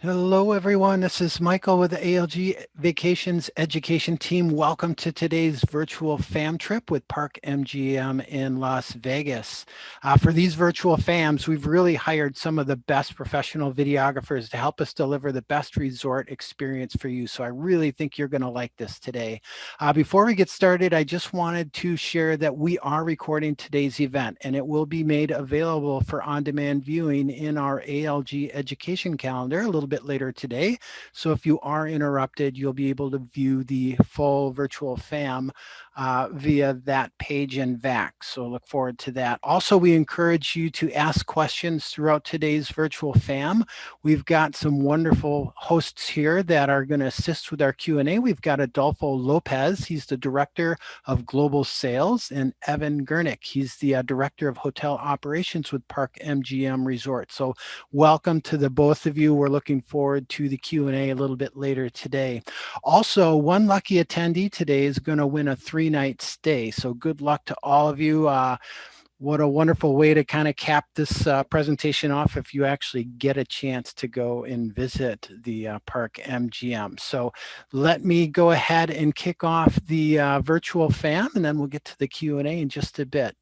Hello, everyone. This is Michael with the ALG Vacations Education Team. Welcome to today's virtual fam trip with Park MGM in Las Vegas. For these virtual fams, we've really hired some of the best professional videographers to help us deliver the best resort experience for you. So I really think you're going to like this today. Before we get started, I just wanted to share that we are recording today's event and it will be made available for on-demand viewing in our ALG education calendar a little bit later today. So if you are interrupted, you'll be able to view the full virtual FAM via that page in VAC. So look forward to that. Also, we encourage you to ask questions throughout today's virtual FAM. We've got some wonderful hosts here that are going to assist with our Q&A. We've got Adolfo Lopez. He's the Director of Global Sales, and Evan Gurnick. He's the Director of Hotel Operations with Park MGM Resort. So welcome to the both of you. We're looking forward to the Q&A a little bit later today. Also, one lucky attendee today is going to win a 3-night stay. So good luck to all of you. What a wonderful way to kind of cap this presentation off if you actually get a chance to go and visit the Park MGM. So let me go ahead and kick off the virtual FAM, and then we'll get to the Q&A in just a bit.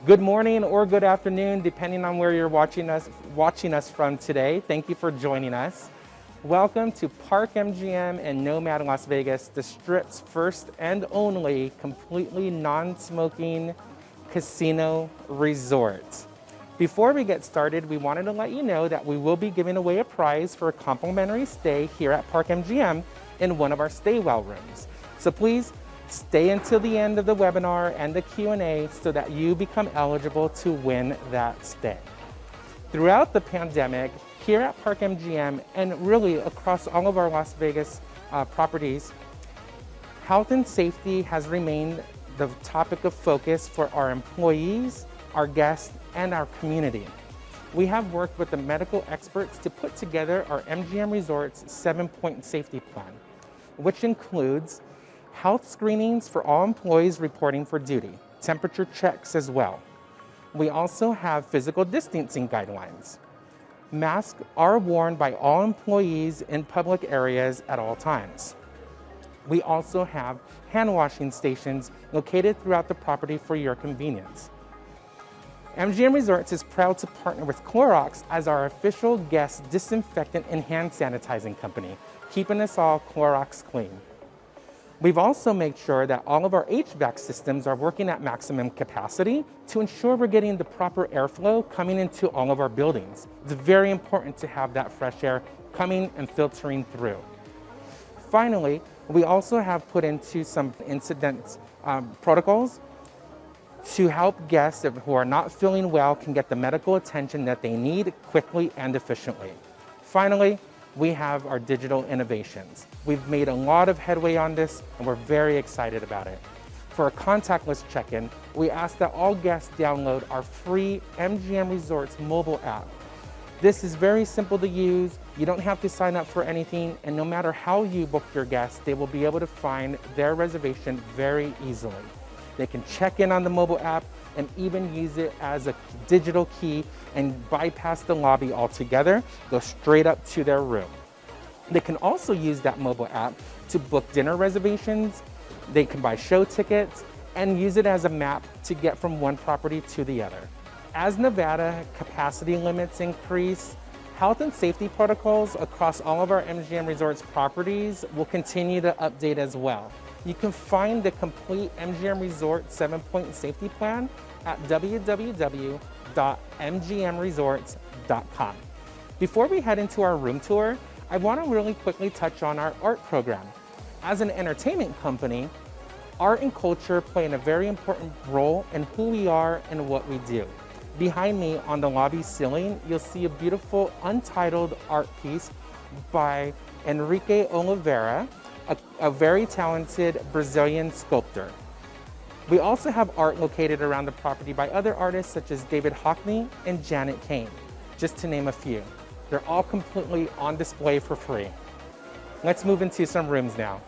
Good morning or good afternoon, depending on where you're watching us from today. Thank you for joining us. Welcome to Park MGM and Nomad Las Vegas, the Strip's first and only completely non-smoking casino resort. Before we get started, we wanted to let you know that we will be giving away a prize for a complimentary stay here at Park MGM in one of our stay well rooms. So please stay until the end of the webinar and the Q&A so that you become eligible to win that stay. Throughout the pandemic, here at Park MGM and really across all of our Las Vegas properties, health and safety has remained the topic of focus for our employees, our guests, and our community. We have worked with the medical experts to put together our MGM Resorts 7-point safety plan, which includes health screenings for all employees reporting for duty, temperature checks as well. We also have physical distancing guidelines. Masks are worn by all employees in public areas at all times. We also have hand washing stations located throughout the property for your convenience. MGM Resorts is proud to partner with Clorox as our official guest disinfectant and hand sanitizing company, keeping us all Clorox clean. We've also made sure that all of our HVAC systems are working at maximum capacity to ensure we're getting the proper airflow coming into all of our buildings. It's very important to have that fresh air coming and filtering through. Finally, we also have put into some incident protocols to help guests who are not feeling well can get the medical attention that they need quickly and efficiently. Finally, we have our digital innovations. We've made a lot of headway on this and we're very excited about it. For a contactless check-in, we ask that all guests download our free MGM Resorts mobile app. This is very simple to use. You don't have to sign up for anything, and no matter how you book your guests, they will be able to find their reservation very easily. They can check in on the mobile app and even use it as a digital key and bypass the lobby altogether, go straight up to their room. They can also use that mobile app to book dinner reservations. They can buy show tickets and use it as a map to get from one property to the other. As Nevada capacity limits increase, health and safety protocols across all of our MGM Resorts properties will continue to update as well. You can find the complete MGM Resort 7-point safety plan at www.mgmresorts.com. Before we head into our room tour, I want to really quickly touch on our art program. As an entertainment company, art and culture play a very important role in who we are and what we do. Behind me on the lobby ceiling, you'll see a beautiful untitled art piece by Enrique Oliveira, a very talented Brazilian sculptor. We also have art located around the property by other artists such as David Hockney and Janet Kane, just to name a few. They're all completely on display for free. Let's move into some rooms now.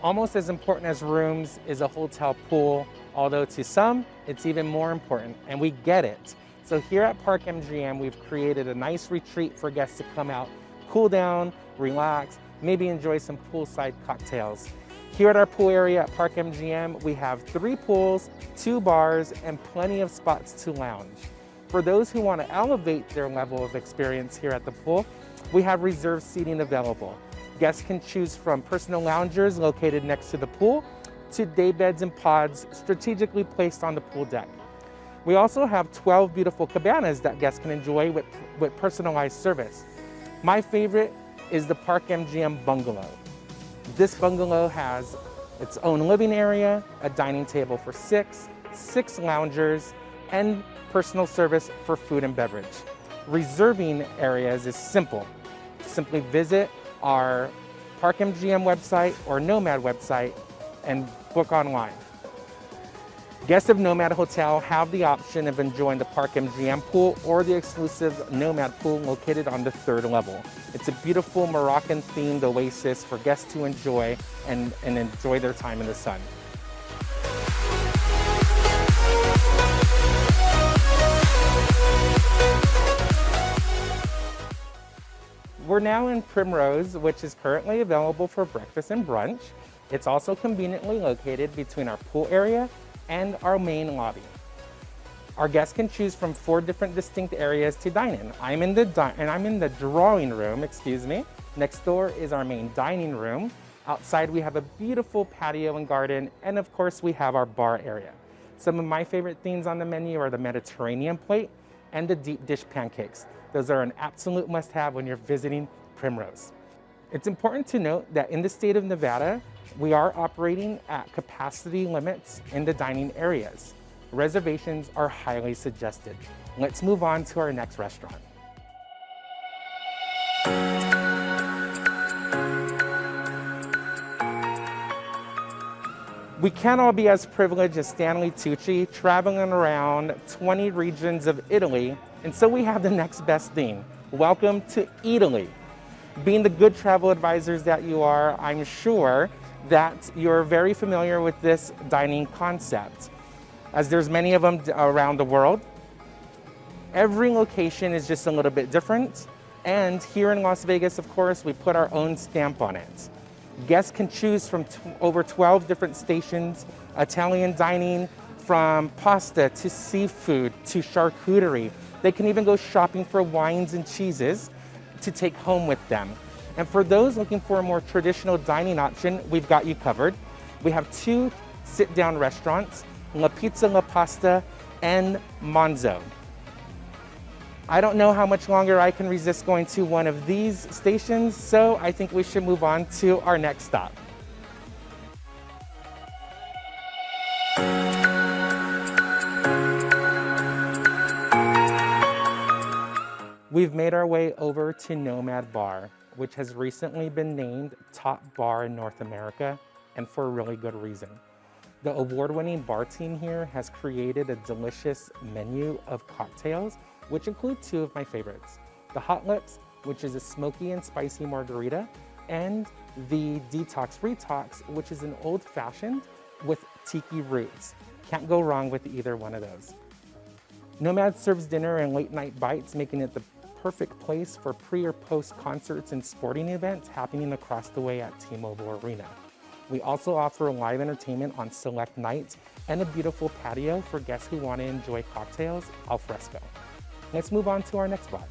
Almost as important as rooms is a hotel pool, although to some, it's even more important, and we get it. So here at Park MGM, we've created a nice retreat for guests to come out, cool down, relax, maybe enjoy some poolside cocktails. Here at our pool area at Park MGM, we have 3 pools, 2 bars, and plenty of spots to lounge. For those who want to elevate their level of experience here at the pool, we have reserved seating available. Guests can choose from personal loungers located next to the pool to daybeds and pods strategically placed on the pool deck. We also have 12 beautiful cabanas that guests can enjoy with personalized service. My favorite is the Park MGM bungalow. This bungalow has its own living area, a dining table for 6 loungers, and personal service for food and beverage. Reserving areas is simple. Simply visit our Park MGM website or Nomad website and book online. Guests of Nomad Hotel have the option of enjoying the Park MGM pool or the exclusive Nomad pool located on the 3rd level. It's a beautiful Moroccan-themed oasis for guests to enjoy and enjoy their time in the sun. We're now in Primrose, which is currently available for breakfast and brunch. It's also conveniently located between our pool area and our main lobby. Our guests can choose from 4 different distinct areas to dine in. I'm in the drawing room, excuse me. Next door is our main dining room. Outside we have a beautiful patio and garden, and of course we have our bar area. Some of my favorite things on the menu are the Mediterranean plate and the deep dish pancakes. Those are an absolute must-have when you're visiting Primrose. It's important to note that in the state of Nevada, we are operating at capacity limits in the dining areas. Reservations are highly suggested. Let's move on to our next restaurant. We can't all be as privileged as Stanley Tucci, traveling around 20 regions of Italy, and so we have the next best thing. Welcome to Italy. Being the good travel advisors that you are, I'm sure that you're very familiar with this dining concept, as there's many of them around the world. Every location is just a little bit different, and here in Las Vegas, of course, we put our own stamp on it. Guests can choose from over 12 different stations, Italian dining, from pasta to seafood to charcuterie. They can even go shopping for wines and cheeses to take home with them. And for those looking for a more traditional dining option, we've got you covered. We have 2 sit-down restaurants, La Pizza La Pasta and Monzo. I don't know how much longer I can resist going to one of these stations, so I think we should move on to our next stop. We've made our way over to Nomad Bar, which has recently been named Top Bar in North America, and for a really good reason. The award-winning bar team here has created a delicious menu of cocktails, which include two of my favorites. The Hot Lips, which is a smoky and spicy margarita, and the Detox Retox, which is an old-fashioned with tiki roots. Can't go wrong with either one of those. Nomad serves dinner and late-night bites, making it the perfect place for pre or post concerts and sporting events happening across the way at T-Mobile Arena. We also offer live entertainment on select nights and a beautiful patio for guests who want to enjoy cocktails al fresco. Let's move on to our next spot.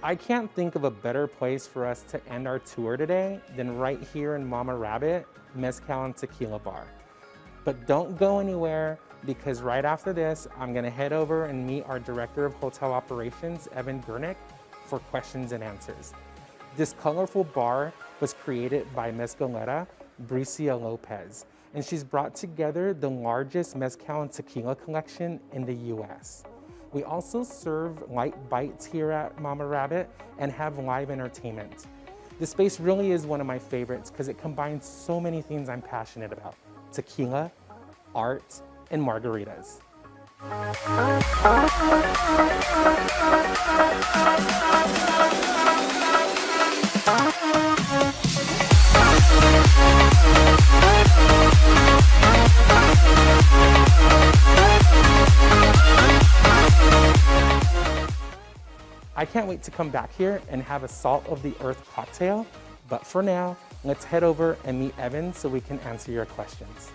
I can't think of a better place for us to end our tour today than right here in Mama Rabbit, Mezcal and Tequila Bar. But don't go anywhere, because right after this, I'm gonna head over and meet our Director of Hotel Operations, Evan Gurnick, for questions and answers. This colorful bar was created by Mezcalera Bricia Lopez, and she's brought together the largest mezcal and tequila collection in the US. We also serve light bites here at Mama Rabbit and have live entertainment. This space really is one of my favorites because it combines so many things I'm passionate about: tequila, art, and margaritas. I can't wait to come back here and have a salt of the earth cocktail, but for now, let's head over and meet Evan so we can answer your questions.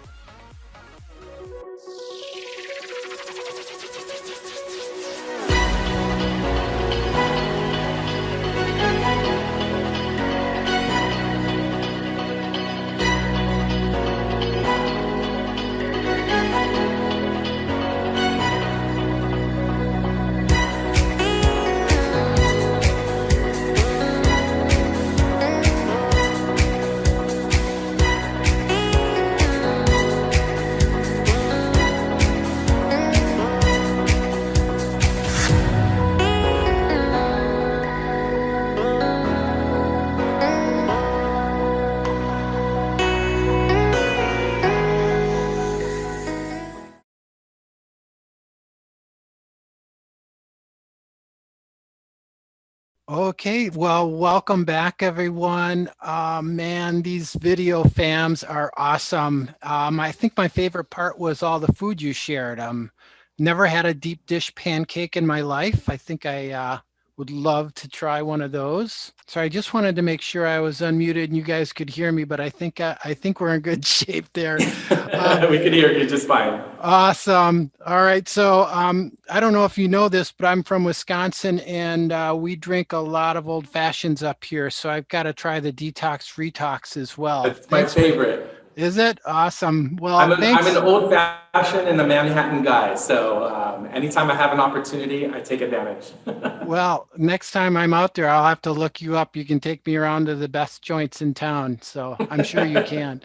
Okay, well, welcome back, everyone. Man, these video fams are awesome. I think my favorite part was all the food you shared. Never had a deep dish pancake in my life. I think I would love to try one of those. So I just wanted to make sure I was unmuted and you guys could hear me, but I think we're in good shape there. Um, We can hear you just fine. Awesome. All right. So I don't know if you know this, but I'm from Wisconsin and we drink a lot of old fashions up here. So I've got to try the detox retox as well. That's my Thanks for, favorite. is it? Awesome. I'm Well, an thanks. old fashioned and a Manhattan guy, so anytime I have an opportunity, I take advantage. Well, next time I'm out there, I'll have to look you up. You can take me around to the best joints in town. So I'm sure you can.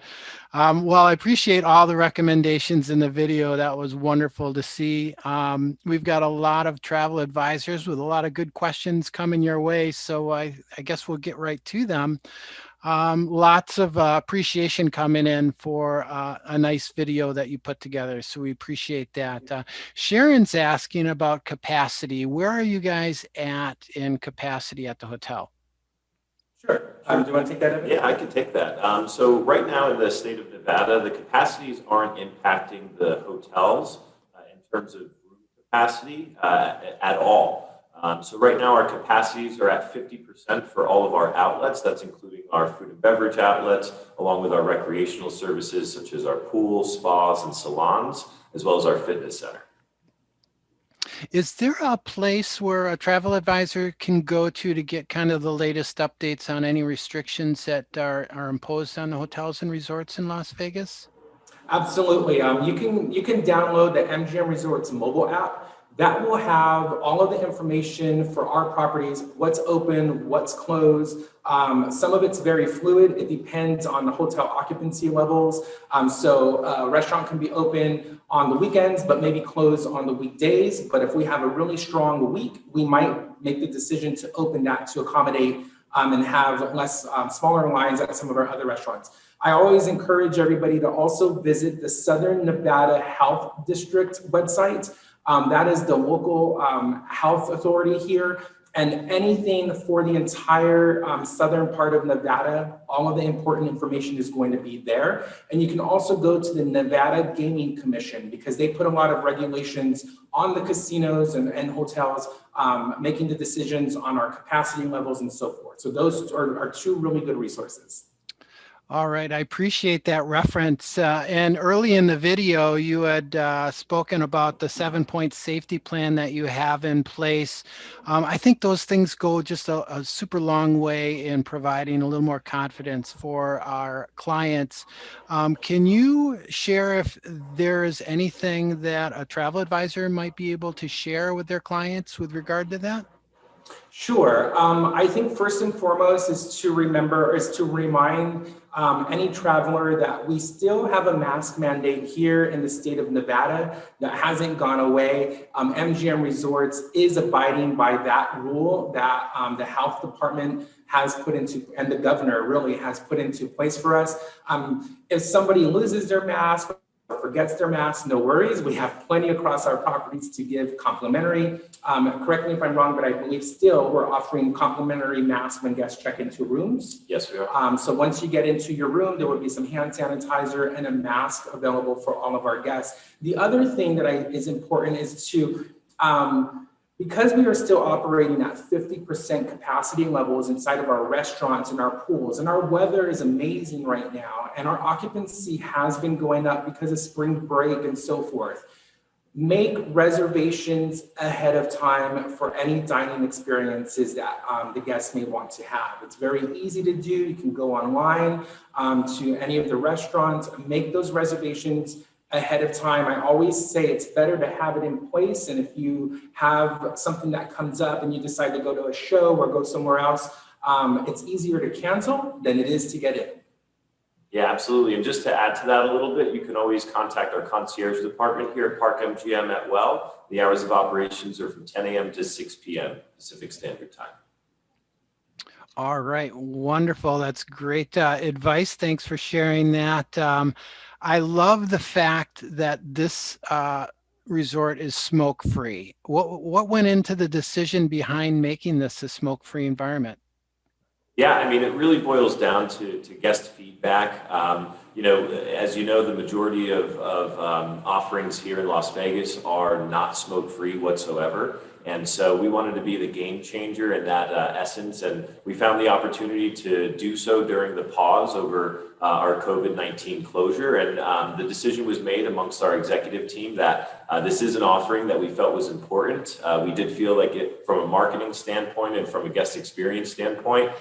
Well, I appreciate all the recommendations in the video. That was wonderful to see. We've got a lot of travel advisors with a lot of good questions coming your way. So I guess we'll get right to them. Lots of appreciation coming in for a nice video that you put together. So we appreciate that. Sharon's asking about capacity. Where are you guys at in capacity at the hotel? Sure. Do you want to take that, Evan? Yeah, I can take that. So right now in the state of Nevada, the capacities aren't impacting the hotels in terms of room capacity at all. So right now our capacities are at 50% for all of our outlets. That's including our food and beverage outlets, along with our recreational services such as our pools, spas, and salons, as well as our fitness center. Is there a place where a travel advisor can go to get kind of the latest updates on any restrictions that are imposed on the hotels and resorts in Las Vegas? Absolutely. You can download the MGM Resorts mobile app. That will have all of the information for our properties, what's open, what's closed. Some of it's very fluid. It depends on the hotel occupancy levels. So a restaurant can be open on the weekends, but maybe closed on the weekdays. But if we have a really strong week, we might make the decision to open that to accommodate and have less smaller lines at some of our other restaurants. I always encourage everybody to also visit the Southern Nevada Health District website. That is the local health authority here. And anything for the entire southern part of Nevada, all of the important information is going to be there. And you can also go to the Nevada Gaming Commission because they put a lot of regulations on the casinos and hotels, making the decisions on our capacity levels and so forth. So those are two really good resources. All right, I appreciate that reference. And early in the video, you had spoken about the 7-point safety plan that you have in place. I think those things go just a super long way in providing a little more confidence for our clients. Can you share if there is anything that a travel advisor might be able to share with their clients with regard to that? Sure. I think first and foremost is to remind any traveler that we still have a mask mandate here in the state of Nevada that hasn't gone away. MGM Resorts is abiding by that rule that the health department has put into, and the governor really has put into place for us. If somebody loses their mask, forgets their mask, no worries. We have plenty across our properties to give complimentary. Correct me if I'm wrong, but I believe still we're offering complimentary masks when guests check into rooms. Yes, we are. So once you get into your room, there will be some hand sanitizer and a mask available for all of our guests. The other thing that is important is to, because we are still operating at 50% capacity levels inside of our restaurants and our pools, and our weather is amazing right now, and our occupancy has been going up because of spring break and so forth. Make reservations ahead of time for any dining experiences that the guests may want to have. It's very easy to do. You can go online to any of the restaurants, make those reservations ahead of time. I always say it's better to have it in place. And if you have something that comes up and you decide to go to a show or go somewhere else, it's easier to cancel than it is to get in. Yeah, absolutely. And just to add to that a little bit, you can always contact our concierge department here at Park MGM at Well. The hours of operations are from 10 a.m. to 6 p.m. Pacific Standard Time. All right, wonderful. That's great advice. Thanks for sharing that. I love the fact that this resort is smoke-free. What went into the decision behind making this a smoke-free environment? Yeah, I mean, it really boils down to guest feedback. As you know, the majority of offerings here in Las Vegas are not smoke-free whatsoever. And so we wanted to be the game changer in that essence. And we found the opportunity to do so during the pause over our COVID-19 closure. And the decision was made amongst our executive team that this is an offering that we felt was important. We did feel like it, from a marketing standpoint and from a guest experience standpoint,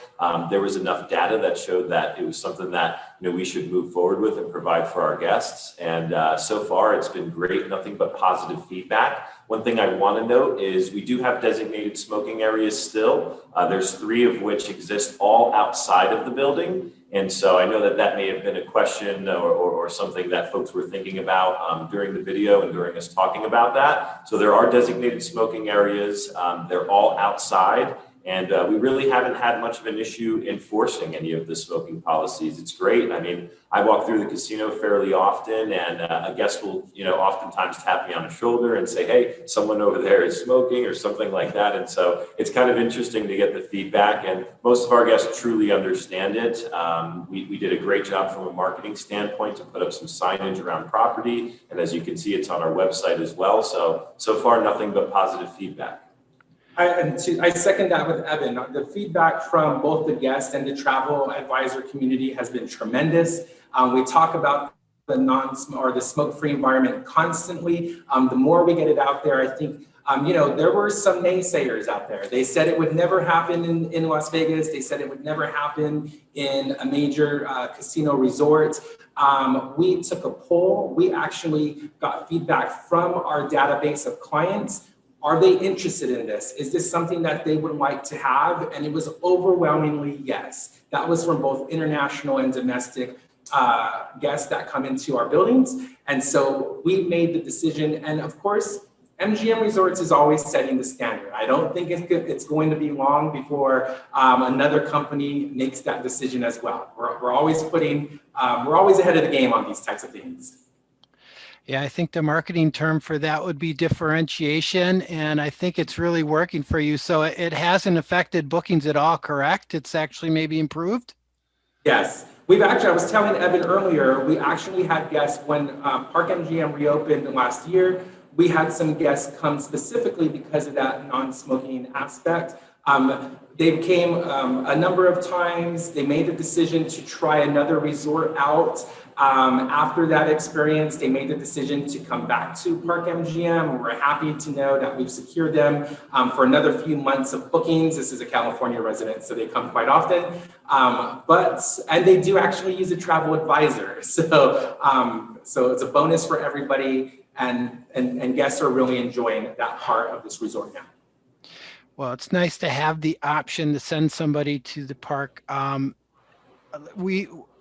there was enough data that showed that it was something that we should move forward with and provide for our guests. And so far, it's been great, nothing but positive feedback. One thing I want to note is we do have designated smoking areas still. There's 3 of which exist all outside of the building. And so I know that may have been a question or something that folks were thinking about during the video and during us talking about that. So there are designated smoking areas. They're all outside. And we really haven't had much of an issue enforcing any of the smoking policies. It's great. I mean, I walk through the casino fairly often, and a guest will, oftentimes tap me on the shoulder and say, "Hey, someone over there is smoking," or something like that. And so it's kind of interesting to get the feedback, and most of our guests truly understand it. We did a great job from a marketing standpoint to put up some signage around property, and as you can see, it's on our website as well. So far, nothing but positive feedback. I second that with Evan. The feedback from both the guest and the travel advisor community has been tremendous. We talk about the smoke-free environment constantly. The more we get it out there, I think, there were some naysayers out there. They said it would never happen in Las Vegas. They said it would never happen in a major casino resort. We took a poll. We actually got feedback from our database of clients. Are they interested in this? Is this something that they would like to have? And it was overwhelmingly yes. That was from both international and domestic guests that come into our buildings. And so we made the decision. And of course, MGM Resorts is always setting the standard. I don't think it's going to be long before another company makes that decision as well. We're always ahead of the game on these types of things. Yeah, I think the marketing term for that would be differentiation, and I think it's really working for you. So it hasn't affected bookings at all, correct? It's actually maybe improved? Yes. I was telling Evan earlier, we actually had guests when Park MGM reopened last year. We had some guests come specifically because of that non-smoking aspect. They came a number of times. They made a decision to try another resort out. After that experience, they made the decision to come back to Park MGM. We're happy to know that we've secured them for another few months of bookings. This is a California resident, so they come quite often. And they do actually use a travel advisor. So it's a bonus for everybody, and guests are really enjoying that part of this resort now. Well, it's nice to have the option to send somebody to the park.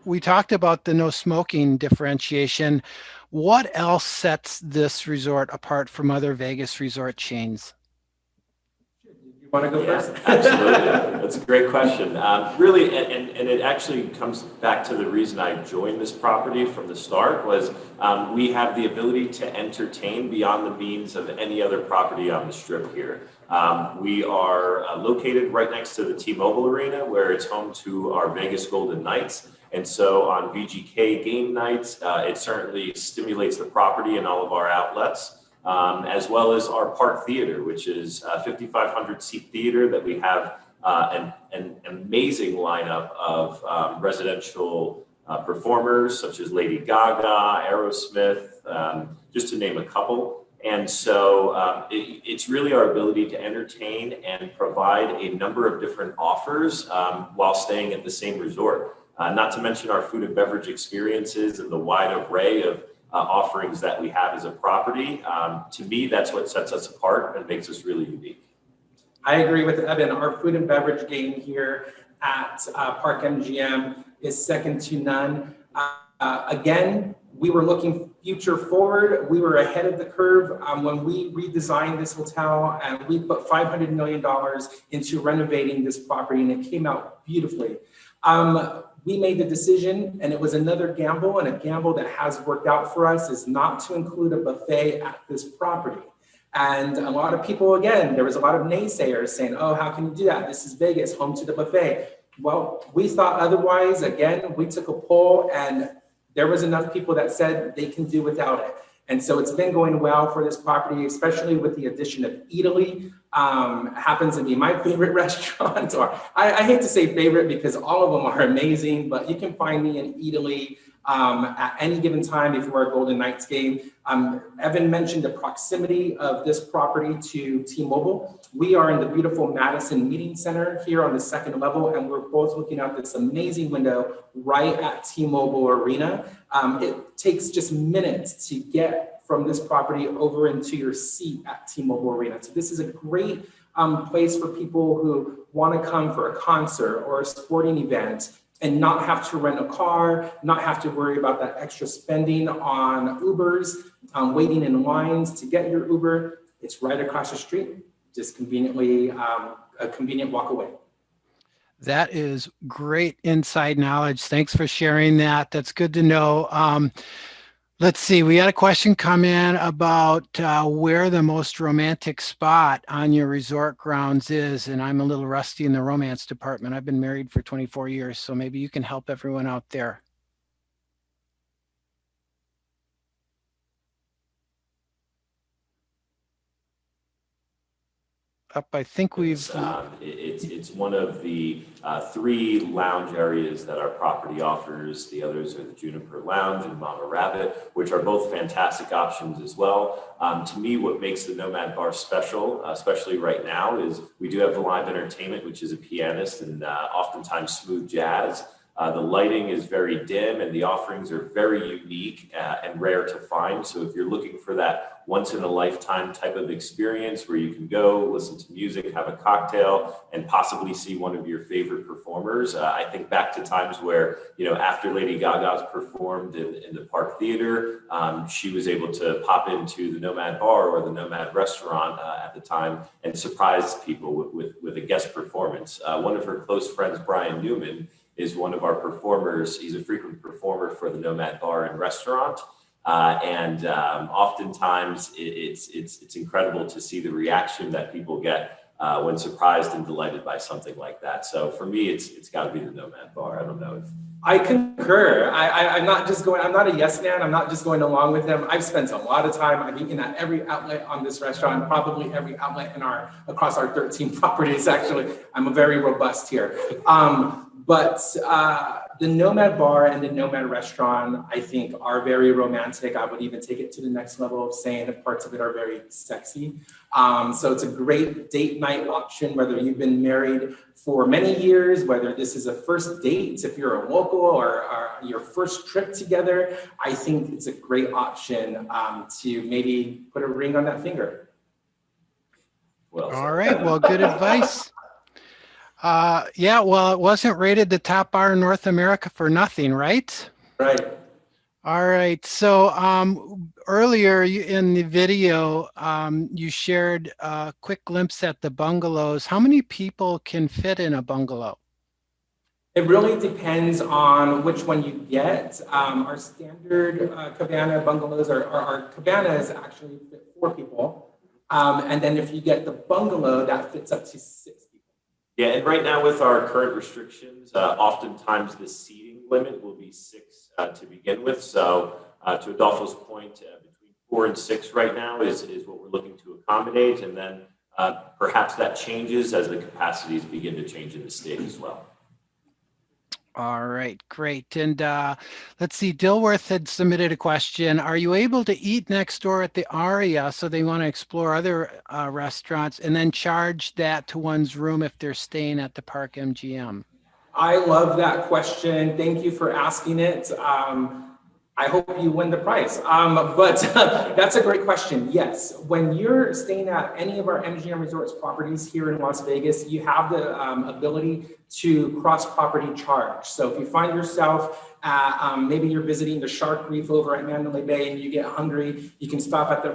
We talked about the no smoking differentiation. What else sets this resort apart from other Vegas resort chains? You want to go first? Absolutely. That's a great question. Really, and it actually comes back to the reason I joined this property from the start was we have the ability to entertain beyond the means of any other property on the Strip here. We are located right next to the T-Mobile Arena, where it's home to our Vegas Golden Knights. And so on VGK game nights, it certainly stimulates the property and all of our outlets, as well as our Park Theater, which is a 5,500 seat theater that we have an amazing lineup of residential performers such as Lady Gaga, Aerosmith, just to name a couple. And so it's really our ability to entertain and provide a number of different offers while staying at the same resort. Not to mention our food and beverage experiences and the wide array of offerings that we have as a property. To me, that's what sets us apart and makes us really unique. I agree with Evan. Our food and beverage game here at Park MGM is second to none. Again, we were looking future forward. We were ahead of the curve when we redesigned this hotel, and we put $500 million into renovating this property, and it came out beautifully. we made the decision, and it was another gamble, and a gamble that has worked out for us, is not to include a buffet at this property. And a lot of people, again, there was a lot of naysayers saying, oh, how can you do that? This is Vegas, home to the buffet. Well, we thought otherwise. Again, we took a poll, and there was enough people that said they can do without it. And so it's been going well for this property, especially with the addition of Italy. Happens to be my favorite restaurant, or I hate to say favorite because all of them are amazing, but you can find me in Italy at any given time before a Golden Knights game. Evan mentioned the proximity of this property to T-Mobile. We are in the beautiful Madison Meeting Center here on the second level, and we're both looking out this amazing window right at T-Mobile Arena. It takes just minutes to get from this property over into your seat at T-Mobile Arena. So this is a great place for people who want to come for a concert or a sporting event and not have to rent a car, not have to worry about that extra spending on Ubers, waiting in lines to get your Uber. It's right across the street, just conveniently, a convenient walk away. That is great inside knowledge. Thanks for sharing that. That's good to know. Let's see, we had a question come in about where the most romantic spot on your resort grounds is, and I'm a little rusty in the romance department. I've been married for 24 years, so maybe you can help everyone out there. I think we've... It's one of the 3 lounge areas that our property offers. The others are the Juniper Lounge and Mama Rabbit, which are both fantastic options as well. To me, what makes the Nomad Bar special, especially right now, is we do have the live entertainment, which is a pianist and oftentimes smooth jazz. The lighting is very dim and the offerings are very unique and rare to find. So if you're looking for that once in a lifetime type of experience where you can go listen to music, have a cocktail, and possibly see one of your favorite performers, I think back to times where, after Lady Gaga's performed in the Park Theater, she was able to pop into the Nomad Bar or the Nomad Restaurant at the time and surprise people with a guest performance. One of her close friends, Brian Newman, is one of our performers. He's a frequent performer for the Nomad Bar and Restaurant. Oftentimes it's incredible to see the reaction that people get when surprised and delighted by something like that. So for me, it's got to be the Nomad Bar. I don't know if... I concur. I'm not a yes man. I'm not just going along with them. I've spent a lot of time. I've eaten at every outlet on this restaurant, probably every outlet across our 13 properties, actually. I'm very robust here. But the Nomad Bar and the Nomad Restaurant, I think, are very romantic. I would even take it to the next level of saying that parts of it are very sexy. So it's a great date night option, whether you've been married for many years, whether this is a first date, if you're a local or your first trip together. I think it's a great option to maybe put a ring on that finger. Well, all right, well, good advice. Yeah, well, it wasn't rated the top bar in North America for nothing, right? Right. All right. So earlier in the video, you shared a quick glimpse at the bungalows. How many people can fit in a bungalow? It really depends on which one you get. Our standard cabana bungalows, our cabanas actually fit 4 people. And then if you get the bungalow, that fits up to 6 people. Yeah, and right now with our current restrictions, oftentimes the seating limit will be 6 to begin with. So to Adolfo's point, between 4 and 6 right now is what we're looking to accommodate. And then perhaps that changes as the capacities begin to change in the state as well. All right, great. And let's see, Dilworth had submitted a question. Are you able to eat next door at the Aria? So they want to explore other restaurants and then charge that to one's room if they're staying at the Park MGM? I love that question. Thank you for asking it. I hope you win the prize. But that's a great question. Yes, when you're staying at any of our MGM Resorts properties here in Las Vegas, you have the ability to cross-property charge. So if you find yourself maybe you're visiting the Shark Reef over at Mandalay Bay and you get hungry, you can stop at the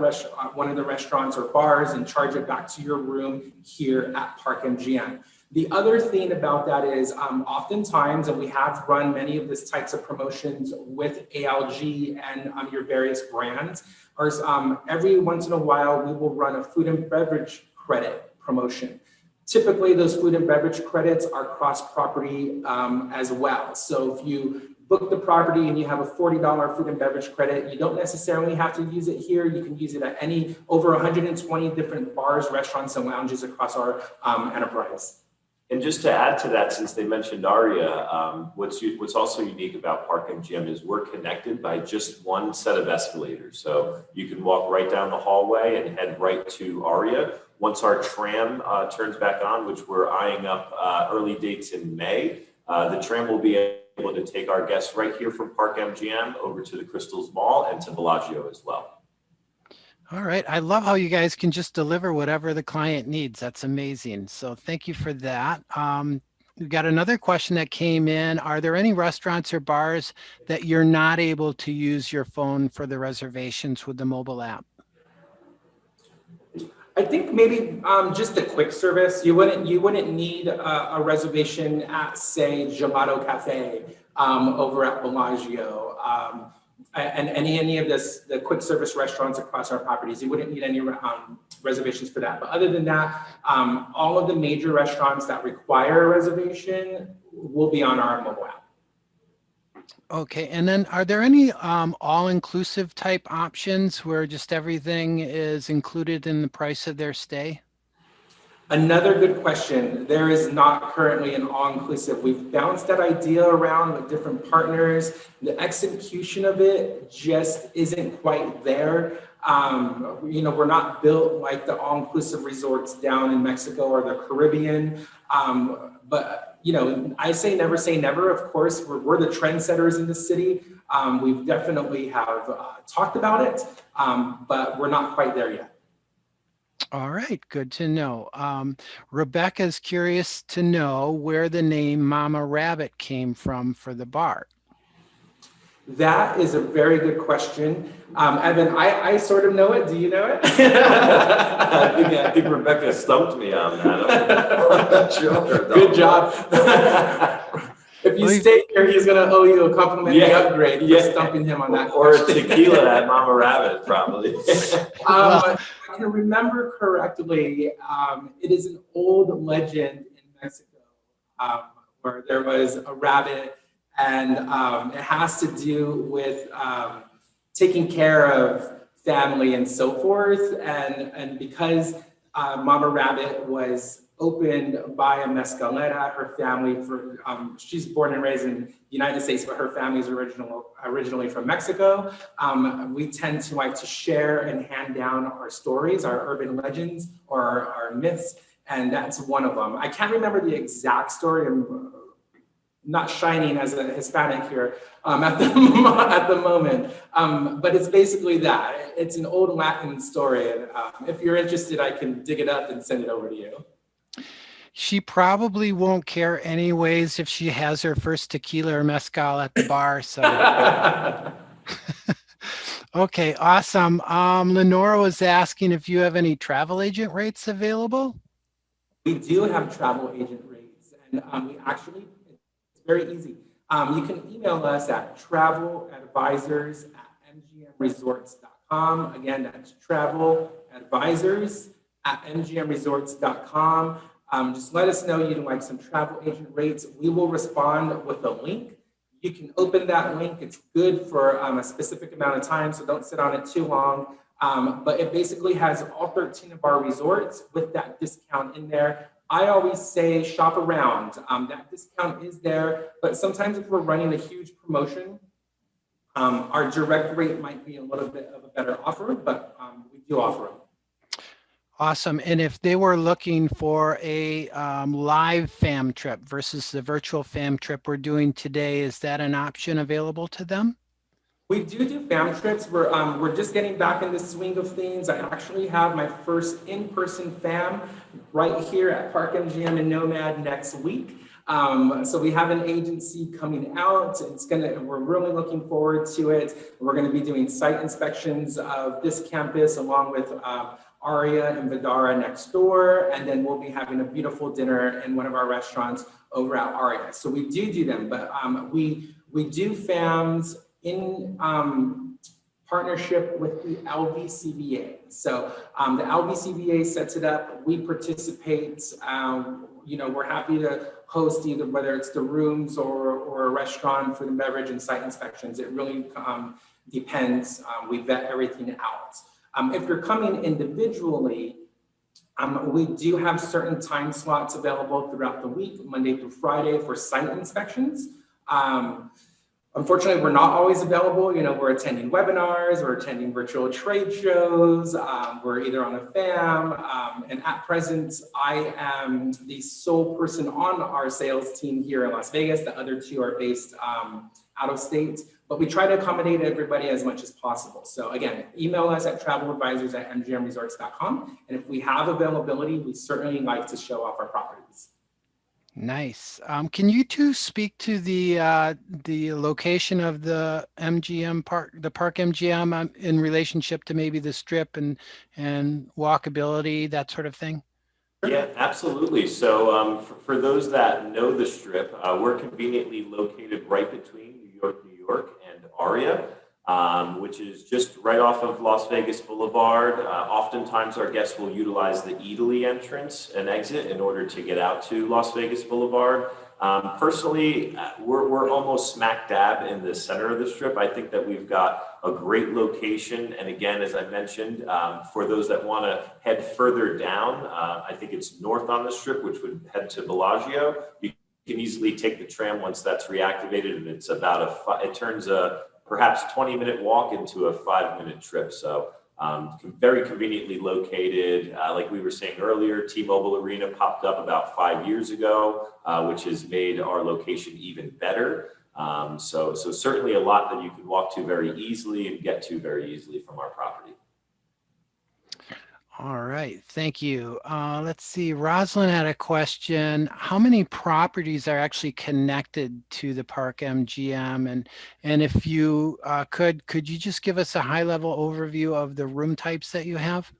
one of the restaurants or bars and charge it back to your room here at Park MGM. The other thing about that is oftentimes, and we have run many of these types of promotions with ALG and your various brands, or every once in a while, we will run a food and beverage credit promotion. Typically, those food and beverage credits are cross-property as well. So if you book the property and you have a $40 food and beverage credit, you don't necessarily have to use it here. You can use it at any over 120 different bars, restaurants, and lounges across our enterprise. And just to add to that, since they mentioned ARIA, what's also unique about Park MGM is we're connected by just one set of escalators. So you can walk right down the hallway and head right to ARIA. Once our tram turns back on, which we're eyeing up early dates in May, the tram will be able to take our guests right here from Park MGM over to the Crystals Mall and to Bellagio as well. All right. I love how you guys can just deliver whatever the client needs. That's amazing. So thank you for that. We've got another question that came in. Are there any restaurants or bars that you're not able to use your phone for the reservations with the mobile app? I think maybe just a quick service. You wouldn't need a reservation at, say, Gelato Cafe over at Bellagio. And any of the quick service restaurants across our properties, you wouldn't need any reservations for that. But other than that, all of the major restaurants that require a reservation will be on our mobile app. Okay, and then are there any all-inclusive type options where just everything is included in the price of their stay? Another good question. There is not currently an all-inclusive. We've bounced that idea around with different partners. The execution of it just isn't quite there. We're not built like the all-inclusive resorts down in Mexico or the Caribbean. But I say never. Of course, we're the trendsetters in the city. We definitely have talked about it, but we're not quite there yet. All right, good to know. Rebecca's curious to know where the name Mama Rabbit came from for the bar. That is a very good question. Evan, I sort of know it. Do you know it? I think Rebecca stumped me on that. I'm not sure. Good job. If you stay here, he's going to owe you a complimentary upgrade for stumping him on that Or question. tequila at Mama Rabbit, probably. If I can remember correctly, it is an old legend in Mexico where there was a rabbit, and it has to do with taking care of family and so forth. And because Mama Rabbit was opened by a mezcalera, her family, she's born and raised in the United States, but her family is originally from Mexico. We tend to like to share and hand down our stories, our urban legends or our myths, and that's one of them. I can't remember the exact story. I'm not shining as a Hispanic here at the moment, but it's basically that. It's an old Latin story, and if you're interested, I can dig it up and send it over to you. She probably won't care anyways if she has her first tequila or mezcal at the bar. So, okay, awesome. Lenora was asking if you have any travel agent rates available. We do have travel agent rates, and it's very easy. You can email us at traveladvisors@mgmresorts.com. Again, that's traveladvisors@mgmresorts.com. Just let us know you'd like some travel agent rates. We will respond with a link. You can open that link. It's good for a specific amount of time, so don't sit on it too long. But it basically has all 13 of our resorts with that discount in there. I always say shop around. That discount is there, but sometimes if we're running a huge promotion, our direct rate might be a little bit of a better offer, but we do offer them. Awesome. And if they were looking for a live fam trip versus the virtual fam trip we're doing today, is that an option available to them? We do fam trips. We're just getting back in the swing of things. I actually have my first in-person fam right here at Park MGM and Nomad next week. So we have an agency coming out. We're really looking forward to it. We're going to be doing site inspections of this campus along with Aria and Vidara next door. And then we'll be having a beautiful dinner in one of our restaurants over at Aria. So we do them, but we do FAMs in partnership with the LVCVA. So the LVCVA sets it up. We participate. We're happy to host either whether it's the rooms or a restaurant for the beverage and site inspections. It really depends. We vet everything out. If you're coming individually, we do have certain time slots available throughout the week, Monday through Friday, for site inspections. Unfortunately, we're not always available. We're attending webinars, we're attending virtual trade shows, we're either on a FAM, and at present, I am the sole person on our sales team here in Las Vegas. The other two are based out of state, but we try to accommodate everybody as much as possible. So again, email us at traveladvisors@mgmresorts.com, and if we have availability, we certainly like to show off our properties. Nice. Can you two speak to the location of the MGM park, the Park MGM, in relationship to maybe the Strip and walkability, that sort of thing? Yeah, absolutely. So for those that know the Strip, we're conveniently located right between New York, and Aria, which is just right off of Las Vegas Boulevard. Oftentimes our guests will utilize the Eataly entrance and exit in order to get out to Las Vegas Boulevard. Personally, we're almost smack dab in the center of the Strip. I think that we've got a great location. And again, as I mentioned, for those that want to head further down, I think it's north on the Strip, which would head to Bellagio. You can easily take the tram once that's reactivated, and it's about it turns a perhaps 20-minute walk into a 5-minute trip. So very conveniently located. Like we were saying earlier, T-Mobile Arena popped up about 5 years ago, which has made our location even better. So certainly a lot that you can walk to very easily and get to very easily from our property. All right, thank you. Let's see, Rosalind had a question. How many properties are actually connected to the Park MGM? And if you could you just give us a high-level overview of the room types that you have?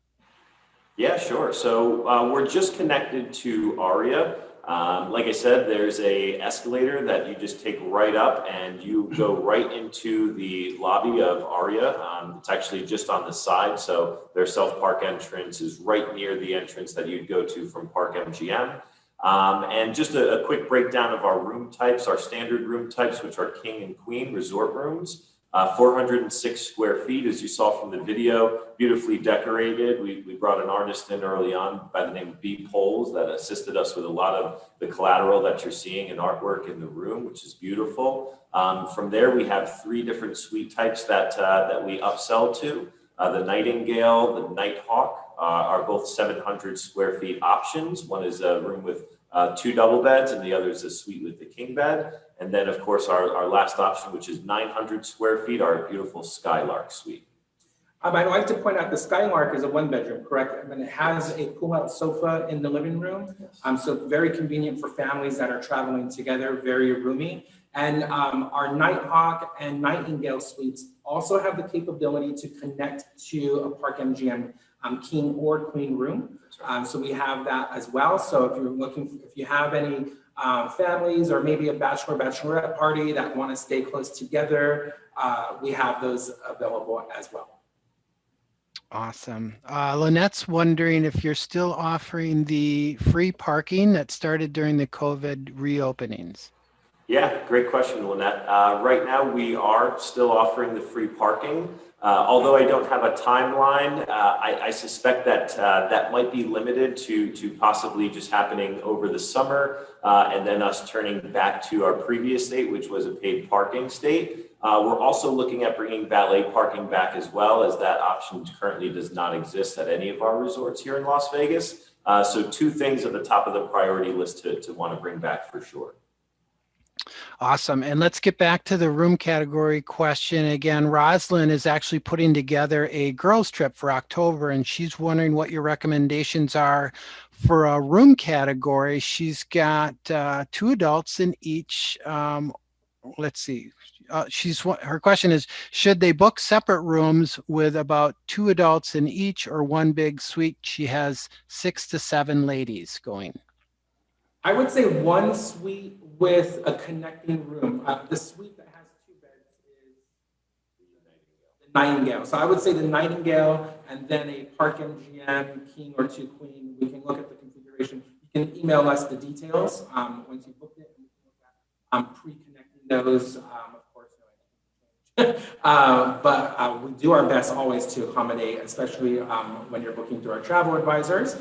Yeah, sure. So we're just connected to Aria. Like I said, there's a escalator that you just take right up and you go right into the lobby of Aria. It's actually just on the side. So their self-park entrance is right near the entrance that you'd go to from Park MGM. And just a quick breakdown of our room types, our standard room types, which are King and Queen resort rooms. 406 square feet, as you saw from the video, beautifully decorated. We brought an artist in early on by the name of B. Poles that assisted us with a lot of the collateral that you're seeing in artwork in the room, which is beautiful. From there, we have 3 different suite types that we upsell to. The Nightingale, the Nighthawk are both 700 square feet options. One is a room with 2 double beds, and the other is a suite with the king bed. And then, of course, our last option, which is 900 square feet, our beautiful Skylark suite. I'd like to point out the Skylark is a 1-bedroom, correct? And it has a pull-out sofa in the living room. Yes. So very convenient for families that are traveling together, very roomy. And our Nighthawk and Nightingale suites also have the capability to connect to a Park MGM king or queen room. So we have that as well. So if you have any families or maybe a bachelorette party that want to stay close together, we have those available as well. Awesome. Lynette's wondering if you're still offering the free parking that started during the COVID reopenings. Yeah, great question, Lynette. Right now, we are still offering the free parking. Although I don't have a timeline, I suspect that that might be limited to possibly just happening over the summer and then us turning back to our previous state, which was a paid parking state. We're also looking at bringing valet parking back as well, as that option currently does not exist at any of our resorts here in Las Vegas. So 2 things at the top of the priority list to want to bring back for sure. Awesome. And let's get back to the room category question. Again, Rosalind is actually putting together a girls trip for October, and she's wondering what your recommendations are for a room category, she's got 2 adults in each. Let's see. Her question is, should they book separate rooms with about 2 adults in each, or one big suite? She has 6 to 7 ladies going. I would say one suite with a connecting room. The suite that has 2 beds is the Nightingale. So I would say the Nightingale, and then a Park MGM King or 2 Queen. We can look at the configuration. You can email us the details once you booked it, and we can look at pre-connecting those. Of course, but we do our best always to accommodate, especially when you're booking through our travel advisors.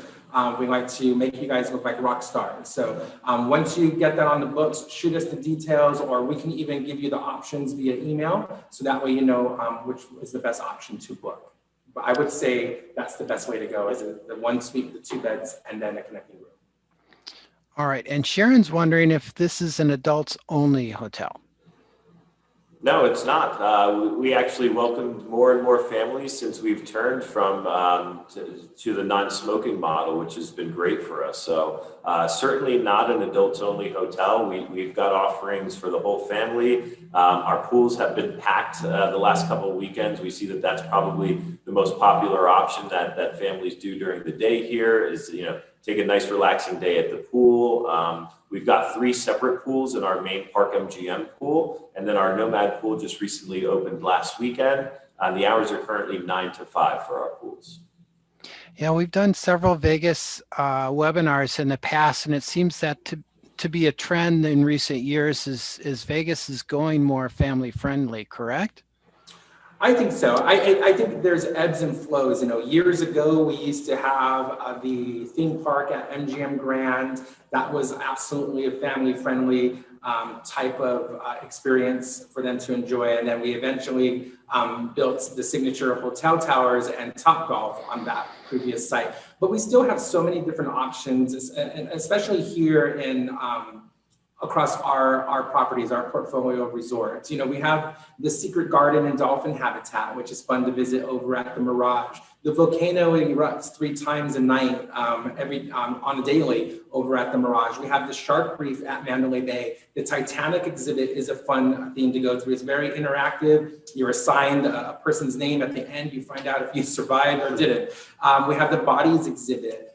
We like to make you guys look like rock stars. So once you get that on the books, shoot us the details, or we can even give you the options via email. So that way you know which is the best option to book. But I would say that's the best way to go, is the one suite with the 2 beds and then a connecting room. All right. And Sharon's wondering if this is an adults only hotel. No, it's not. We actually welcomed more and more families since we've turned from to the non-smoking model, which has been great for us. So certainly not an adults-only hotel. We've got offerings for the whole family. Our pools have been packed the last couple of weekends. We see that that's probably the most popular option that families do during the day here is, take a nice relaxing day at the pool. We've got 3 separate pools in our main Park MGM pool, and then our Nomad pool just recently opened last weekend. The hours are currently 9 to 5 for our pools. Yeah, we've done several Vegas webinars in the past, and it seems that to be a trend in recent years is Vegas is going more family friendly, correct? I think so. I think there's ebbs and flows. Years ago, we used to have the theme park at MGM Grand. That was absolutely a family-friendly type of experience for them to enjoy. And then we eventually built the signature hotel towers and Topgolf on that previous site. But we still have so many different options, and especially here in across our properties, our portfolio of resorts. We have the Secret Garden and Dolphin Habitat, which is fun to visit over at the Mirage. The volcano erupts 3 times a night on a daily over at the Mirage. We have the Shark Reef at Mandalay Bay. The Titanic exhibit is a fun theme to go through. It's very interactive. You're assigned a person's name at the end. You find out if you survived or didn't. We have the Bodies exhibit.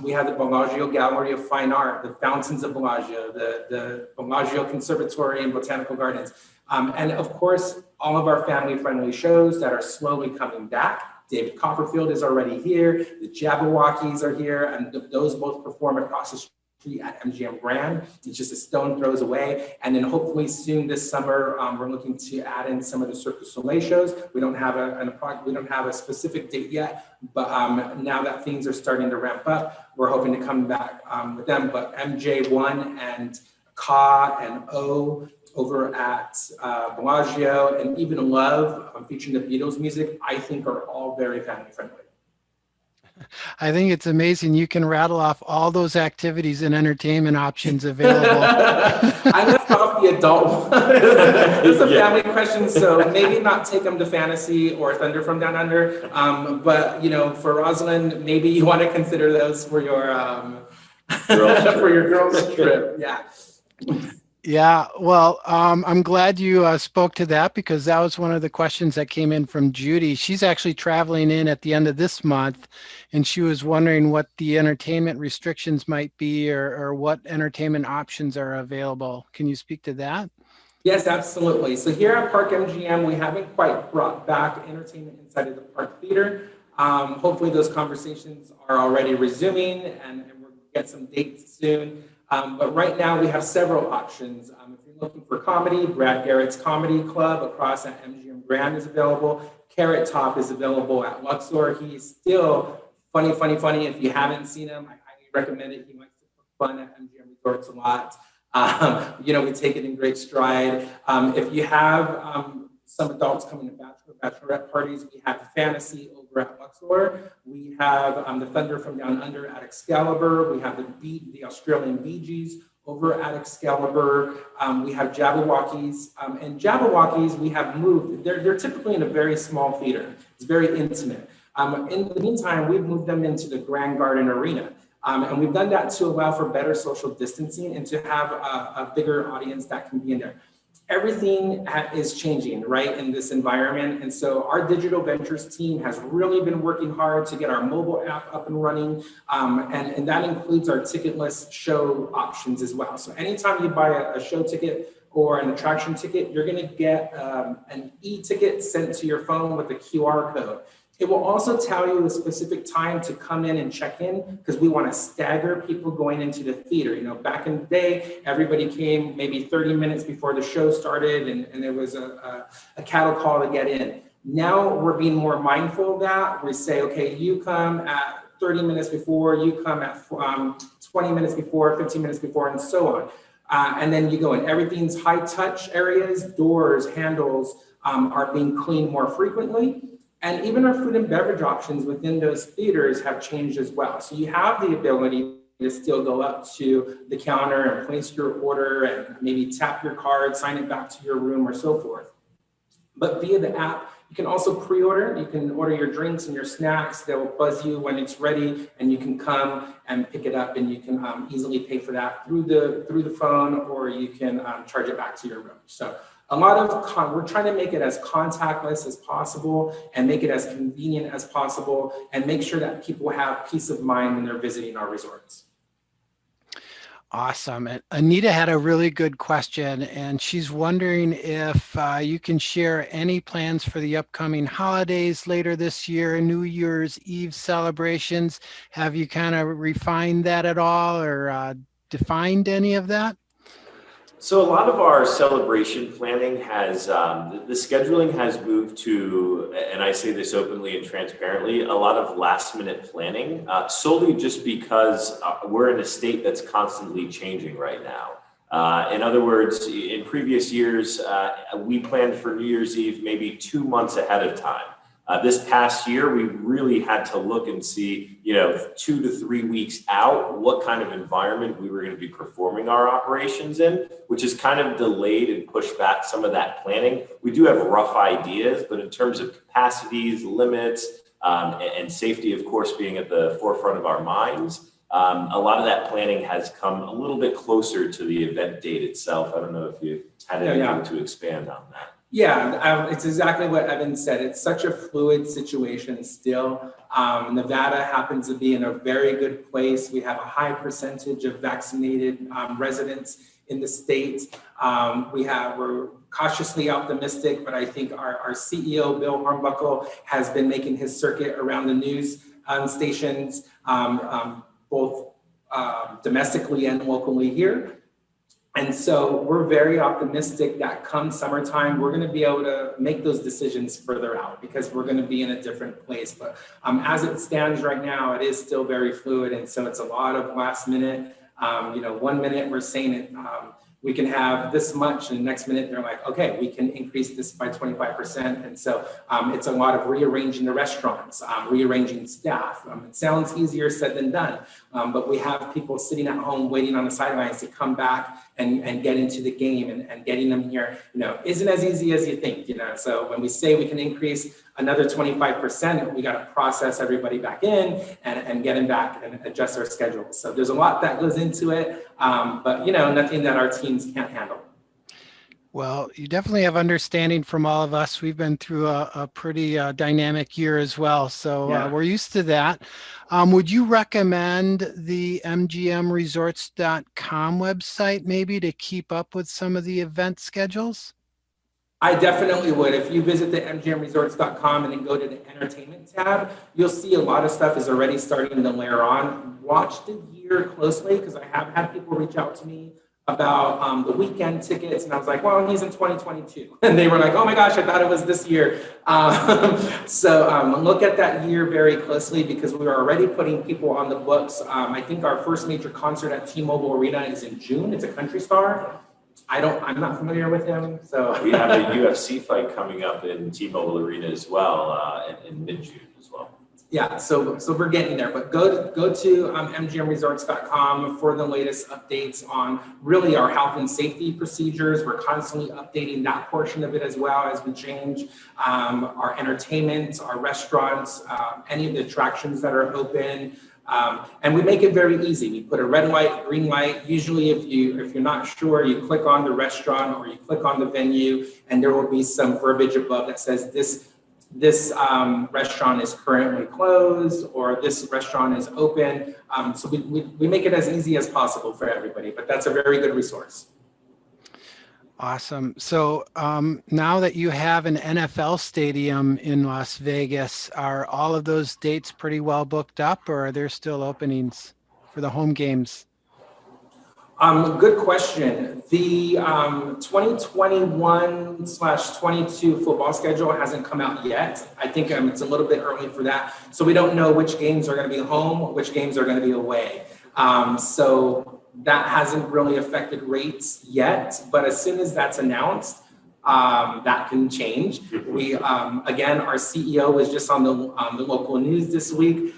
We have the Bellagio Gallery of Fine Art, the Fountains of Bellagio, the Bellagio Conservatory and Botanical Gardens. And of course, all of our family-friendly shows that are slowly coming back. David Copperfield is already here. The Jabberwockies are here, and those both perform across the street at MGM Grand. It's just a stone throws away. And then hopefully soon this summer, we're looking to add in some of the Cirque du Soleil shows. We don't have a specific date yet, but now that things are starting to ramp up, we're hoping to come back with them. But MJ1 and Ka and O over at Bellagio, and even Love, featuring the Beatles music, I think are all very family friendly. I think it's amazing you can rattle off all those activities and entertainment options available. I left off the adult one. It's a family question, so maybe not take them to Fantasy or Thunder from Down Under. But for Rosalind, maybe you want to consider those for your girls trip. Yeah. Yeah, well, I'm glad you spoke to that, because that was one of the questions that came in from Judy. She's actually traveling in at the end of this month, and she was wondering what the entertainment restrictions might be, or what entertainment options are available. Can you speak to that? Yes, absolutely. So here at Park MGM, we haven't quite brought back entertainment inside of the Park Theater. Hopefully those conversations are already resuming, and we'll get some dates soon. But right now we have several options. If you're looking for comedy, Brad Garrett's Comedy Club across at MGM Grand is available. Carrot Top is available at Luxor. He's still funny. If you haven't seen him, I highly recommend it. He likes to put fun at MGM Resorts a lot. We take it in great stride. If you have some adults coming to bachelorette parties, we have Fantasy over at Luxor. We have the Thunder from Down Under at Excalibur. We have the Australian Bee Gees over at Excalibur. We have Jabberwockies. And Jabberwockies, we have moved. They're typically in a very small theater. It's very intimate. In the meantime, we've moved them into the Grand Garden Arena. And we've done that to allow for better social distancing and to have a bigger audience that can be in there. Everything is changing, right, in this environment. And so our digital ventures team has really been working hard to get our mobile app up and running. And that includes our ticketless show options as well. So anytime you buy a show ticket or an attraction ticket, you're going to get an e-ticket sent to your phone with a QR code. It will also tell you a specific time to come in and check in, because we want to stagger people going into the theater. You know, back in the day, everybody came maybe 30 minutes before the show started, and there was a cattle call to get in. Now we're being more mindful of that. We say, okay, you come at 30 minutes before, you come at 20 minutes before, 15 minutes before, and so on. And then you go in. Everything's high touch areas, doors, handles are being cleaned more frequently. And even our food and beverage options within those theaters have changed as well. So you have the ability to still go up to the counter and place your order and maybe tap your card, sign it back to your room or so forth. But via the app, you can also pre-order. You can order your drinks and your snacks. They'll buzz you when it's ready, and you can come and pick it up, and you can easily pay for that through the phone, or you can charge it back to your room. So a lot of, we're trying to make it as contactless as possible and make it as convenient as possible and make sure that people have peace of mind when they're visiting our resorts. Awesome. And Anita had a really good question, and she's wondering if you can share any plans for the upcoming holidays later this year, New Year's Eve celebrations. Have you kind of refined that at all, or defined any of that? So a lot of our celebration planning has, the scheduling has moved to, and I say this openly and transparently, a lot of last minute planning, solely just because we're in a state that's constantly changing right now. In other words, in previous years, we planned for New Year's Eve maybe 2 months ahead of time. This past year, we really had to look and see, 2 to 3 weeks out, what kind of environment we were going to be performing our operations in, which has kind of delayed and pushed back some of that planning. We do have rough ideas, but in terms of capacities, limits, and safety, of course, being at the forefront of our minds, a lot of that planning has come a little bit closer to the event date itself. I don't know if you had anything to expand on that. Yeah, it's exactly what Evan said. It's such a fluid situation still. Nevada happens to be in a very good place. We have a high percentage of vaccinated residents in the state. We're cautiously optimistic, but I think our CEO, Bill Hornbuckle, has been making his circuit around the news stations, both domestically and locally here. And so we're very optimistic that come summertime, we're going to be able to make those decisions further out because we're going to be in a different place. But as it stands right now, it is still very fluid. And so it's a lot of last minute, 1 minute we're saying it, we can have this much, and the next minute they're like, okay, we can increase this by 25%. And so it's a lot of rearranging the restaurants, rearranging staff. It sounds easier said than done, but we have people sitting at home waiting on the sidelines to come back and get into the game, and getting them here, isn't as easy as you think, So when we say we can increase another 25%, we got to process everybody back in and get them back and adjust our schedules. So there's a lot that goes into it, but nothing that our teams can't handle. Well, you definitely have understanding from all of us. We've been through a pretty dynamic year as well, so we're used to that. Would you recommend the mgmresorts.com website maybe to keep up with some of the event schedules? I definitely would. If you visit the mgmresorts.com and then go to the entertainment tab, you'll see a lot of stuff is already starting to layer on. Watch the year closely, because I have had people reach out to me about the weekend tickets, and I was like, well, he's in 2022. And they were like, oh my gosh, I thought it was this year. So look at that year very closely, because we are already putting people on the books. I think our first major concert at T-Mobile Arena is in June. It's a country star. I'm not familiar with him, so. We have a UFC fight coming up in T-Mobile Arena as well, in mid-June as well. Yeah, so we're getting there, but go to mgmresorts.com for the latest updates on really our health and safety procedures. We're constantly updating that portion of it as well as we change our entertainment, our restaurants, any of the attractions that are open. And we make it very easy. We put a red light, green light. Usually if you're not sure, you click on the restaurant or you click on the venue, and there will be some verbiage above that says this restaurant is currently closed or this restaurant is open. So we make it as easy as possible for everybody, but that's a very good resource. Awesome. So now that you have an NFL stadium in Las Vegas, are all of those dates pretty well booked up, or are there still openings for the home games? Good question. The 2021/22 football schedule hasn't come out yet. I think it's a little bit early for that. So we don't know which games are going to be home, which games are going to be away. So that hasn't really affected rates yet, but as soon as that's announced, that can change. We, again, our CEO was just on the local news this week.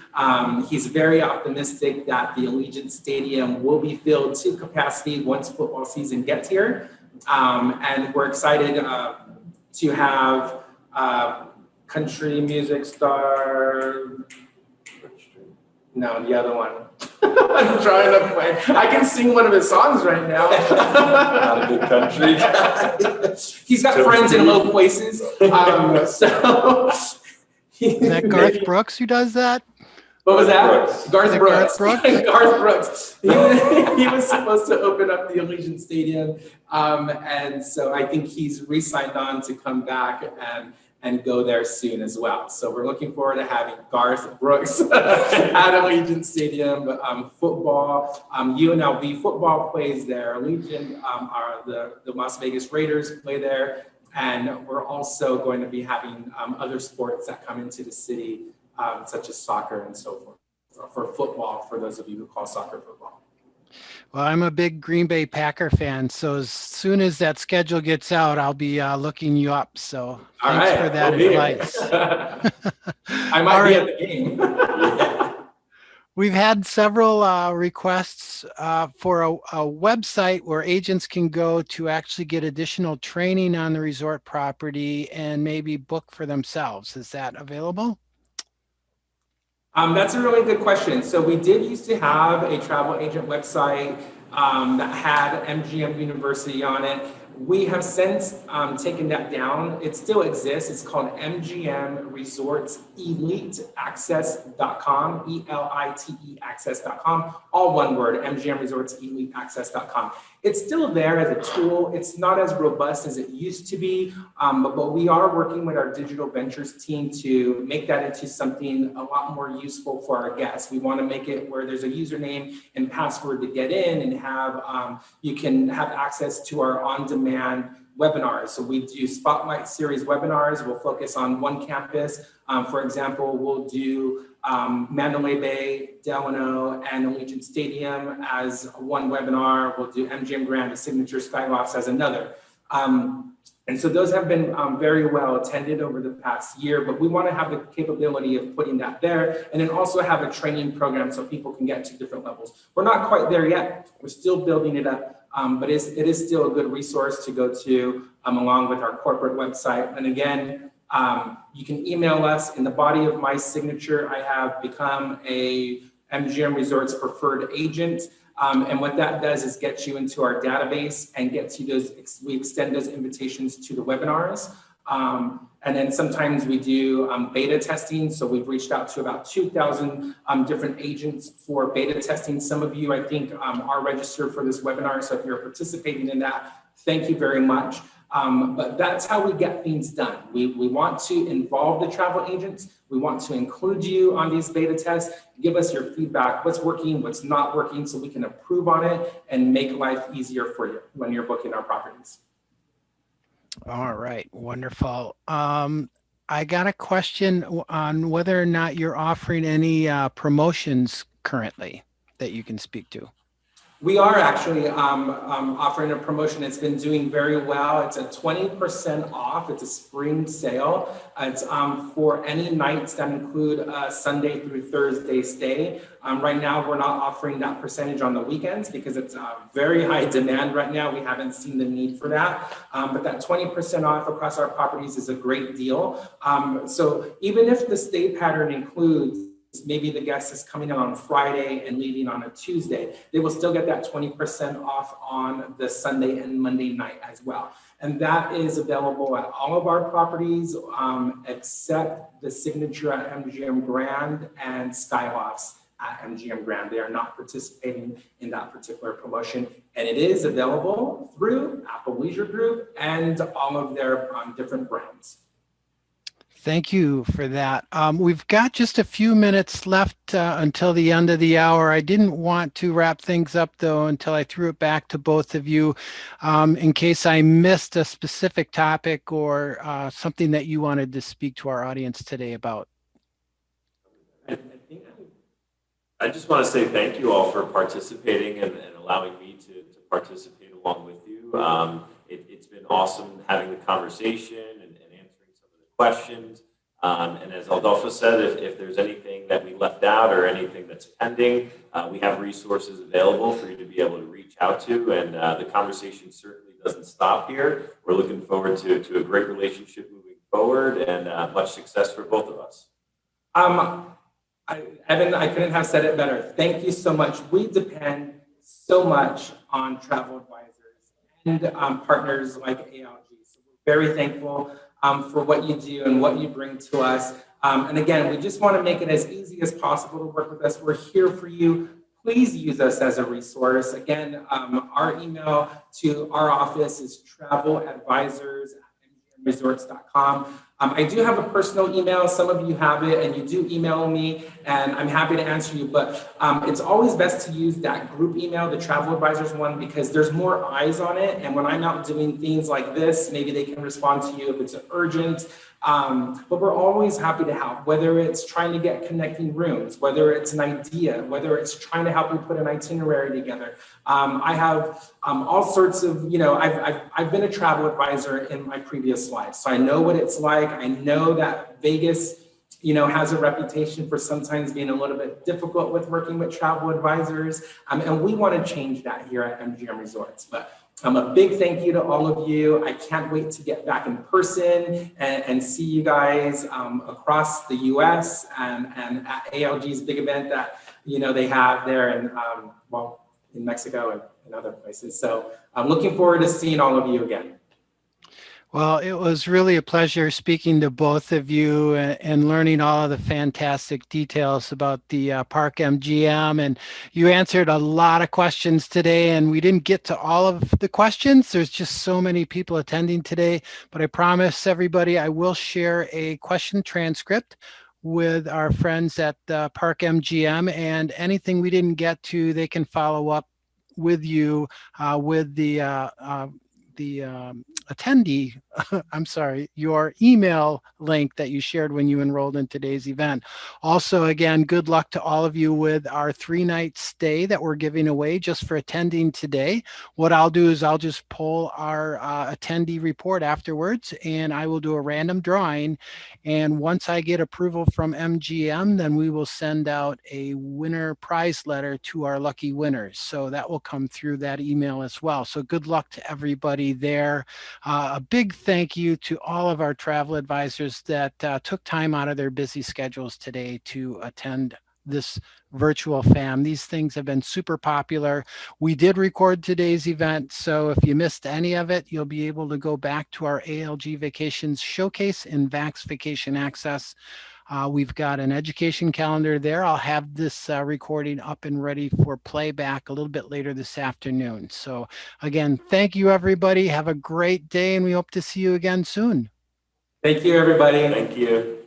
He's very optimistic that the Allegiant Stadium will be filled to capacity once football season gets here. And we're excited to have country music star, no, the other one. I'm trying to play. I can sing one of his songs right now. Not a good country. He's got friends in low places. So Is that Garth Brooks who does that? What was that? Garth Garth Brooks. Brooks. Garth Brooks. He was supposed to open up the Allegiant Stadium. And so I think he's re-signed on to come back and go there soon as well. So we're looking forward to having Garth Brooks at Allegiant Stadium. Football, UNLV football plays there. Allegiant, the Las Vegas Raiders play there. And we're also going to be having other sports that come into the city, such as soccer and so forth. For football, for those of you who call soccer football. Well, I'm a big Green Bay Packer fan, so as soon as that schedule gets out, I'll be looking you up. So thanks for that advice. I might be at the game. We've had several requests for a website where agents can go to actually get additional training on the resort property and maybe book for themselves. Is that available? That's a really good question. So we did used to have a travel agent website that had MGM University on it. We have since taken that down. It still exists. It's called MGM Resorts Elite Access.com, ELITE Access.com, all one word, MGM Resorts Elite Access.com. It's still there as a tool. It's not as robust as it used to be, but we are working with our digital ventures team to make that into something a lot more useful for our guests. We want to make it where there's a username and password to get in and have, you can have access to our on-demand webinars. So we do Spotlight Series webinars. We'll focus on one campus. For example, we'll do Mandalay Bay, Delano, and Allegiant Stadium as one webinar. We'll do MGM Grand, the Signature Skylofts as another. And so those have been very well attended over the past year, but we want to have the capability of putting that there and then also have a training program so people can get to different levels. We're not quite there yet. We're still building it up. But it is still a good resource to go to along with our corporate website. And again, you can email us. In the body of my signature, I have become a MGM Resorts preferred agent. And what that does is get you into our database and gets you those, we extend those invitations to the webinars. And then sometimes we do beta testing. So we've reached out to about 2,000 different agents for beta testing. Some of you, I think, are registered for this webinar. So if you're participating in that, thank you very much. But that's how we get things done. We want to involve the travel agents. We want to include you on these beta tests. Give us your feedback, what's working, what's not working, so we can improve on it and make life easier for you when you're booking our properties. All right, wonderful. I got a question on whether or not you're offering any promotions currently that you can speak to. We are actually offering a promotion. It's been doing very well. It's a 20% off. It's a spring sale. It's for any nights that include a Sunday through Thursday stay. Right now, we're not offering that percentage on the weekends because it's very high demand right now. We haven't seen the need for that. But that 20% off across our properties is a great deal. So even if the stay pattern includes maybe the guest is coming in on Friday and leaving on a Tuesday, they will still get that 20% off on the Sunday and Monday night as well. And that is available at all of our properties, except the Signature at MGM Grand and Skylofts at MGM Grand. They are not participating in that particular promotion. And it is available through Apple Leisure Group and all of their different brands. Thank you for that. We've got just a few minutes left until the end of the hour. I didn't want to wrap things up, though, until I threw it back to both of you in case I missed a specific topic or something that you wanted to speak to our audience today about. I just want to say thank you all for participating and allowing me to participate along with you. It's been awesome having the conversation and answering some of the questions. And as Adolfo said, if there's anything that we left out or anything that's pending, we have resources available for you to be able to reach out to. And the conversation certainly doesn't stop here. We're looking forward to a great relationship moving forward and much success for both of us. Evan, I couldn't have said it better. Thank you so much. We depend so much on travel advisors and partners like ALG. So we're very thankful for what you do and what you bring to us. And again, we just want to make it as easy as possible to work with us. We're here for you. Please use us as a resource. Again, our email to our office is traveladvisors@mgmresorts.com. I do have a personal email. Some of you have it, and you do email me, and I'm happy to answer you. But it's always best to use that group email, the travel advisors one, because there's more eyes on it. And when I'm out doing things like this, maybe they can respond to you if it's urgent. But we're always happy to help, whether it's trying to get connecting rooms, whether it's an idea, whether it's trying to help you put an itinerary together. I have all sorts of, I've been a travel advisor in my previous life, so I know what it's like. I know that Vegas, has a reputation for sometimes being a little bit difficult with working with travel advisors, and we want to change that here at MGM Resorts. But a big thank you to all of you. I can't wait to get back in person and see you guys across the U.S. and at ALG's big event that they have there in Mexico and in other places. So I'm looking forward to seeing all of you again. Well, it was really a pleasure speaking to both of you and learning all of the fantastic details about the Park MGM. And you answered a lot of questions today, and we didn't get to all of the questions. There's just so many people attending today, but I promise everybody I will share a question transcript with our friends at Park MGM, and anything we didn't get to, they can follow up with you with the attendee, I'm sorry, your email link that you shared when you enrolled in today's event. Also, again, good luck to all of you with our 3-night stay that we're giving away just for attending today. What I'll do is I'll just pull our attendee report afterwards, and I will do a random drawing. And once I get approval from MGM, then we will send out a winner prize letter to our lucky winners. So that will come through that email as well. So good luck to everybody there. A big thank you to all of our travel advisors that took time out of their busy schedules today to attend this virtual FAM. These things have been super popular. We did record today's event, so if you missed any of it, you'll be able to go back to our ALG Vacations showcase in Vax Vacation Access. We've got an education calendar there. I'll have this recording up and ready for playback a little bit later this afternoon. So again, thank you, everybody. Have a great day, and we hope to see you again soon. Thank you, everybody. Thank you.